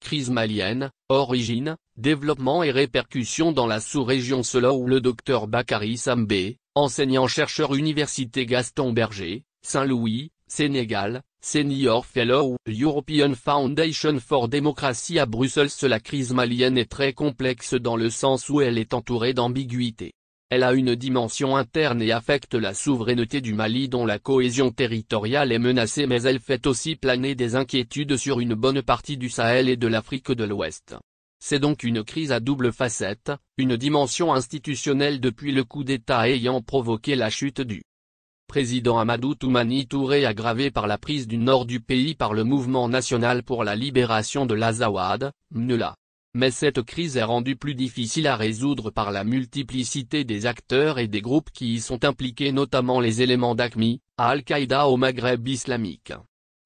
crise malienne, origine, développement et répercussions dans la sous-région. Selon le Dr Bakary Sambé, enseignant-chercheur Université Gaston Berger, Saint-Louis, Sénégal, Senior Fellow, European Foundation for Democracy à Bruxelles. La crise malienne est très complexe dans le sens où elle est entourée d'ambiguïtés. Elle a une dimension interne et affecte la souveraineté du Mali dont la cohésion territoriale est menacée, mais elle fait aussi planer des inquiétudes sur une bonne partie du Sahel et de l'Afrique de l'Ouest. C'est donc une crise à double facette, une dimension institutionnelle depuis le coup d'État ayant provoqué la chute du président Amadou Toumani Touré, aggravée par la prise du nord du pays par le Mouvement national pour la libération de l'Azawad, MNLA. Mais cette crise est rendue plus difficile à résoudre par la multiplicité des acteurs et des groupes qui y sont impliqués, notamment les éléments d'AQMI, à Al-Qaïda au Maghreb islamique.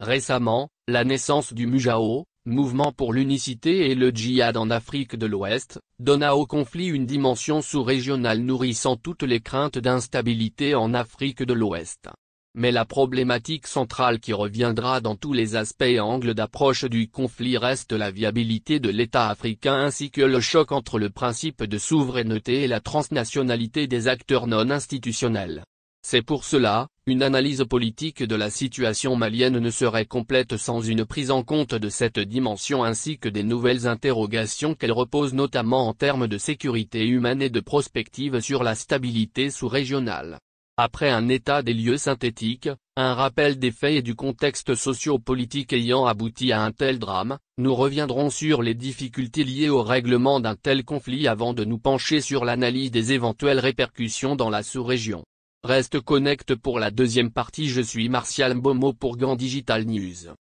Récemment, la naissance du MUJAO, Mouvement pour l'unicité et le djihad en Afrique de l'Ouest, donna au conflit une dimension sous-régionale nourrissant toutes les craintes d'instabilité en Afrique de l'Ouest. Mais la problématique centrale qui reviendra dans tous les aspects et angles d'approche du conflit reste la viabilité de l'État africain ainsi que le choc entre le principe de souveraineté et la transnationalité des acteurs non institutionnels. C'est pour cela, une analyse politique de la situation malienne ne serait complète sans une prise en compte de cette dimension ainsi que des nouvelles interrogations qu'elle repose, notamment en termes de sécurité humaine et de prospective sur la stabilité sous-régionale. Après un état des lieux synthétique, un rappel des faits et du contexte socio-politique ayant abouti à un tel drame, nous reviendrons sur les difficultés liées au règlement d'un tel conflit avant de nous pencher sur l'analyse des éventuelles répercussions dans la sous-région. Reste connect pour la deuxième partie. Je suis Martial Mbomo pour GAN Digital News.